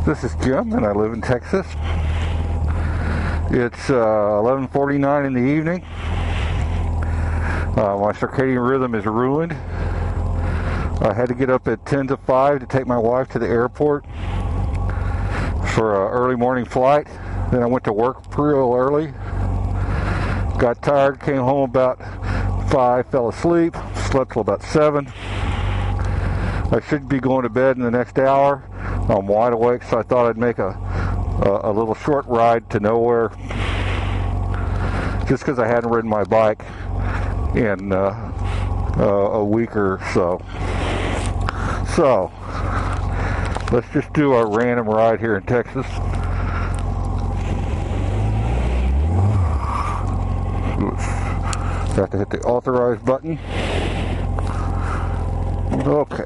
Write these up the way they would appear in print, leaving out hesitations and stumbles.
This is Jim, and I live in Texas. It's 11:49 in the evening. My circadian rhythm is ruined. I had to get up at 10 to 5 to take my wife to the airport for an early morning flight. Then I went to work real early. Got tired, came home about 5, fell asleep, slept till about 7. I should be going to bed in the next hour. I'm wide awake, so I thought I'd make a little short ride to nowhere, just because I hadn't ridden my bike in a week or so. So let's just do a random ride here in Texas. Have to hit the authorized button. Okay.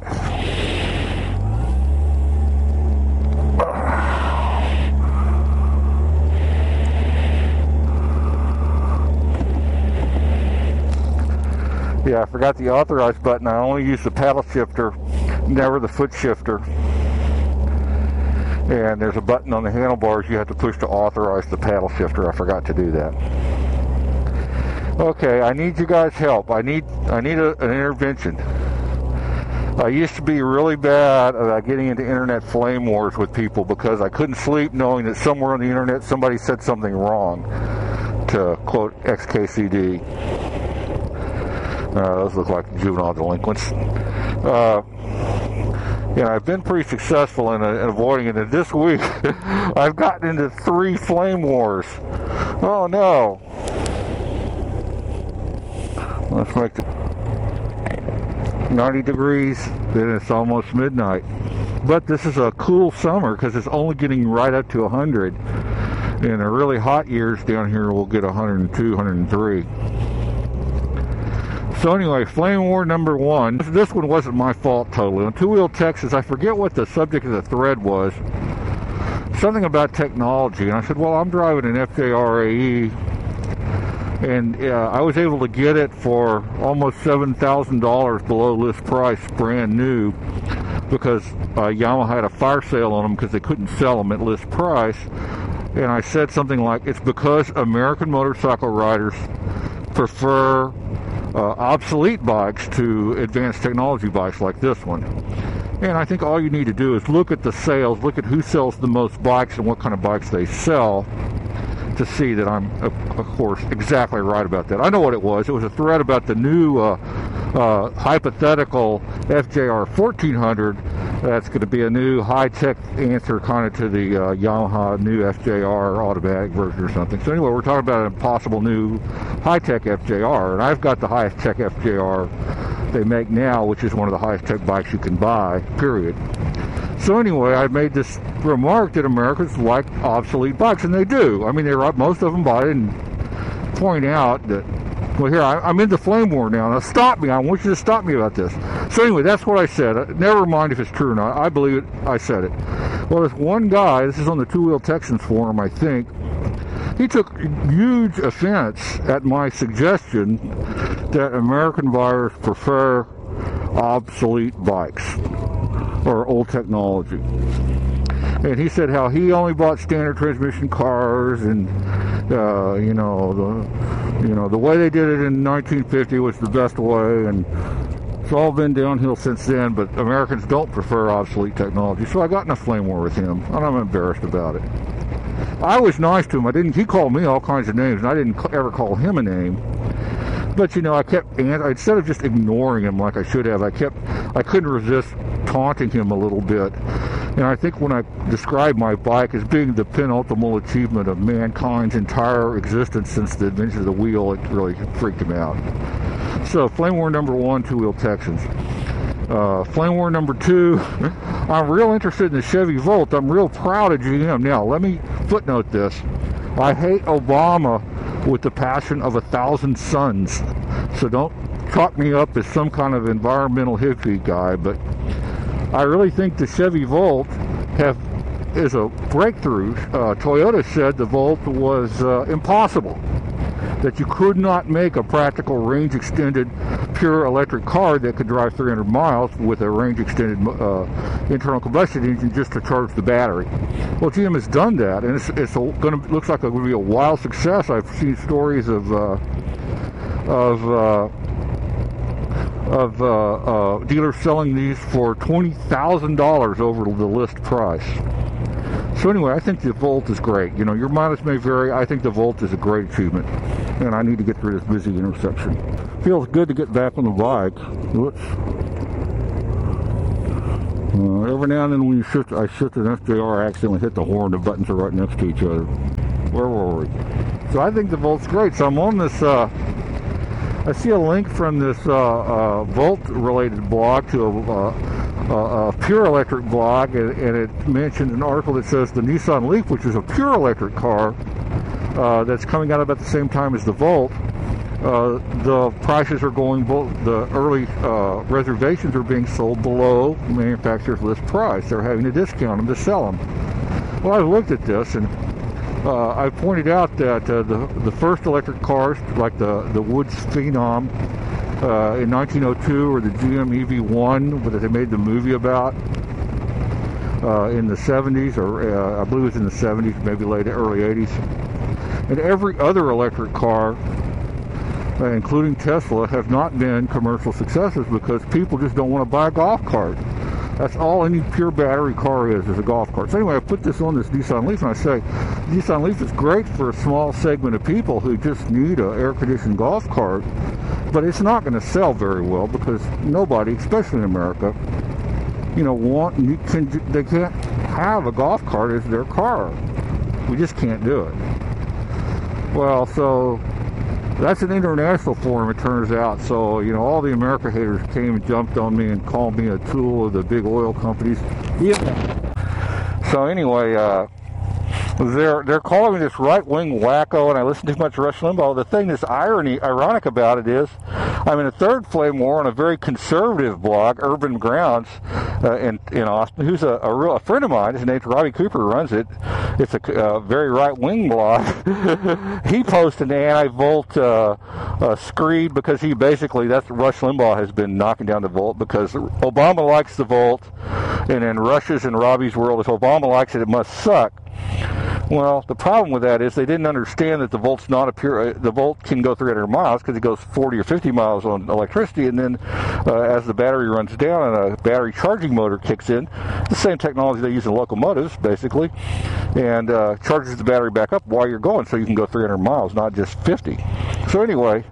Yeah, I forgot the authorized button. I only use the paddle shifter, never the foot shifter. And there's a button on the handlebars you have to push to authorize the paddle shifter. I forgot to do that. Okay, I need you guys' help. I need an intervention. I used to be really bad about getting into internet flame wars with people because I couldn't sleep knowing that somewhere on the internet somebody said something wrong, to quote XKCD. Those look like juvenile delinquents. And I've been pretty successful in avoiding it. And this week, I've gotten into 3 flame wars. Oh no. Let's make it 90 degrees, then it's almost midnight. But this is a cool summer because it's only getting right up to 100. In the really hot years down here, we'll get 102, 103. So anyway, flame war number 1. This one wasn't my fault totally. On Two Wheel Texas, I forget what the subject of the thread was. Something about technology. And I said, well, I'm driving an FJRAE. And I was able to get it for almost $7,000 below list price, brand new, because Yamaha had a fire sale on them because they couldn't sell them at list price. And I said something like, it's because American motorcycle riders prefer obsolete bikes to advanced technology bikes like this one. And I think all you need to do is look at the sales, look at who sells the most bikes and what kind of bikes they sell, to see that I'm, of course, exactly right about that. I know what it was. It was a thread about the new hypothetical FJR 1400. That's going to be a new high-tech answer kind of to the Yamaha new FJR automatic version or something. So anyway, we're talking about a possible new high-tech FJR. And I've got the highest-tech FJR they make now, which is one of the highest-tech bikes you can buy, period. So anyway, I made this remark that Americans like obsolete bikes, and they do. I mean, most of them buy it, and point out that, well, here, I'm into flame war now. Now stop me. I want you to stop me about this. So anyway, that's what I said. Never mind if it's true or not. I believe it. I said it. Well, this one guy, this is on the Two Wheel Texans forum, I think, he took huge offense at my suggestion that American buyers prefer obsolete bikes or old technology. And he said how he only bought standard transmission cars, and the way they did it in 1950 was the best way, and it's all been downhill since then. But Americans don't prefer obsolete technology. So I got in a flame war with him, and I'm embarrassed about it. I was nice to him. He called me all kinds of names, and I didn't ever call him a name. But I kept, instead of just ignoring him like I should have, I couldn't resist taunting him a little bit. And I think when I described my bike as being the penultimate achievement of mankind's entire existence since the invention of the wheel, it really freaked him out. So, flame war number 1, Two Wheel Texans. Flame war number 2, I'm real interested in the Chevy Volt. I'm real proud of GM. Now, let me footnote this. I hate Obama with the passion of 1,000 suns. So don't chalk me up as some kind of environmental hippie guy, but I really think the Chevy Volt is a breakthrough. Toyota said the Volt was impossible. that you could not make a practical range extended pure electric car that could drive 300 miles with a range extended internal combustion engine just to charge the battery. Well, GM has done that, and looks like it's going to be a wild success. I've seen stories of dealers selling these for $20,000 over the list price. So anyway, I think the Volt is great. You know, your mileage may vary. I think the Volt is a great achievement, and I need to get through this busy intersection. Feels good to get back on the bike. Whoops. Every now and then when I shift an SJR, I accidentally hit the horn. The buttons are right next to each other. Where were we? So I think the Volt's great. So I'm on this, I see a link from this Volt-related blog to a pure electric blog, and it mentioned an article that says the Nissan Leaf, which is a pure electric car that's coming out about the same time as the Volt, the prices are going, the early reservations are being sold below manufacturer's list price. They're having to discount them to sell them. Well, I've looked at this, and I pointed out that the first electric cars, like the Woods Phenom in 1902, or the GM EV1 that they made the movie about in the 70s, or I believe it was in the 70s, maybe early 80s. And every other electric car, including Tesla, have not been commercial successes because people just don't want to buy a golf cart. That's all any pure battery car is a golf cart. So anyway, I put this on this Nissan Leaf, and I say, Nissan Leaf is great for a small segment of people who just need an air-conditioned golf cart, but it's not going to sell very well because nobody, especially in America, you know, they can't have a golf cart as their car. We just can't do it. Well, so that's an international forum, it turns out. So, you know, all the America haters came and jumped on me and called me a tool of the big oil companies. Yeah. So anyway, they're calling me this right-wing wacko, and I listen too much to Rush Limbaugh. The thing that's ironic about it is I'm in a third flame war on a very conservative blog, Urban Grounds, in Austin, who's a friend of mine. His name's Robbie Cooper, runs it. It's a very right-wing blog. He posted an anti-Volt screed because that's Rush Limbaugh has been knocking down the Volt because Obama likes the Volt, and in Rush's and Robbie's world, if Obama likes it, it must suck. Well, the problem with that is they didn't understand that the Volt's not a pure. The Volt can go 300 miles because it goes 40 or 50 miles on electricity, and then as the battery runs down and a battery charging motor kicks in, the same technology they use in locomotives, basically, and charges the battery back up while you're going, so you can go 300 miles, not just 50. So anyway,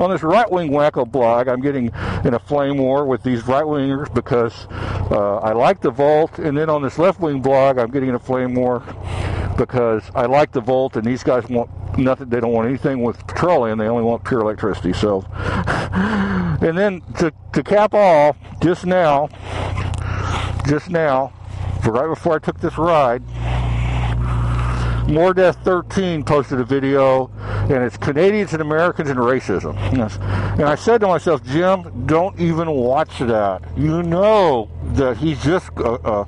on this right-wing wacko blog, I'm getting in a flame war with these right-wingers because I like the Volt, and then on this left-wing blog, I'm getting in a flame war because I like the Volt, and these guys want nothing. They don't want anything with petroleum. They only want pure electricity. So, and then to cap off, just now, right before I took this ride, More Death 13 posted a video, and it's Canadians and Americans and racism. Yes. And I said to myself, Jim, don't even watch that. You know that he's just a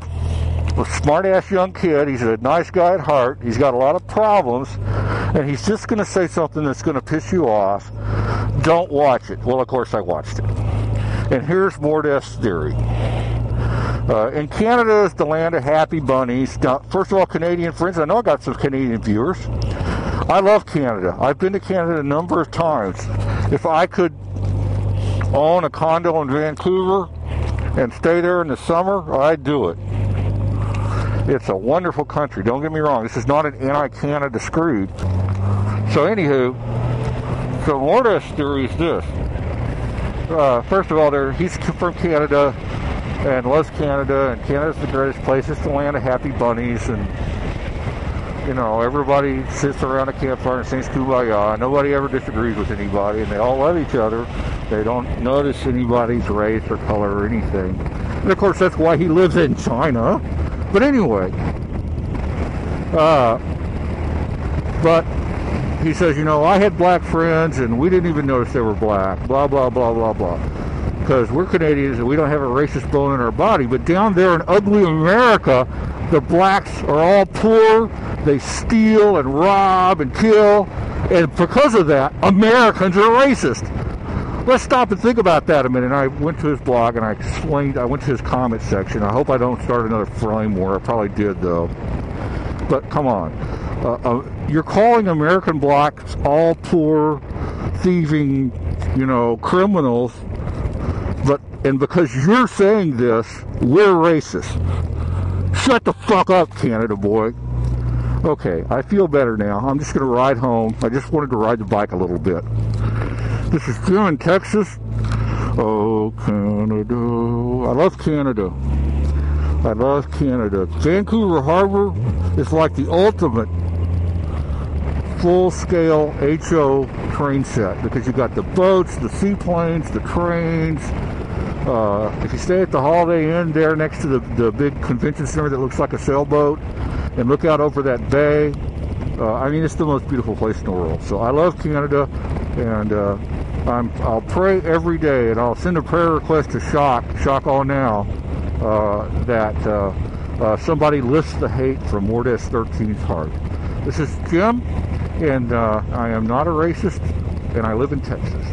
smart-ass young kid. He's a nice guy at heart. He's got a lot of problems, and he's just going to say something that's going to piss you off. Don't watch it. Well, of course I watched it. And here's More Death's theory. And Canada is the land of happy bunnies. Now, first of all, Canadian friends, I know I got some Canadian viewers. I love Canada. I've been to Canada a number of times. If I could own a condo in Vancouver and stay there in the summer, I'd do it. It's a wonderful country. Don't get me wrong. This is not an anti-Canada screed. So anywho, so Morda's theory is this. First of all, he's from Canada and loves Canada, and Canada's the greatest place. It's the land of happy bunnies, and you know, everybody sits around a campfire and sings Kumbaya. Nobody ever disagrees with anybody, and they all love each other. They don't notice anybody's race or color or anything. And of course, that's why he lives in China. But anyway, but he says, you know, I had black friends and we didn't even notice they were black, blah, blah, blah, blah, blah. because we're Canadians and we don't have a racist bone in our body. But down there in ugly America, the blacks are all poor. They steal and rob and kill. And because of that, Americans are racist. Let's stop and think about that a minute. And I went to his blog and I went to his comment section. I hope I don't start another flame war. I probably did, though. But come on. You're calling American blacks all poor, thieving, criminals. And because you're saying this, we're racist. Shut the fuck up, Canada boy. Okay, I feel better now. I'm just going to ride home. I just wanted to ride the bike a little bit. This is Jim in Texas. Oh, Canada. I love Canada. I love Canada. Vancouver Harbor is like the ultimate full-scale HO train set because you got the boats, the seaplanes, the trains. If you stay at the Holiday Inn there next to the big convention center that looks like a sailboat and look out over that bay, it's the most beautiful place in the world. So I love Canada, and I'll pray every day, and I'll send a prayer request to Shock All Now, that somebody lifts the hate from Mordes 13's heart. This is Jim, and I am not a racist, and I live in Texas.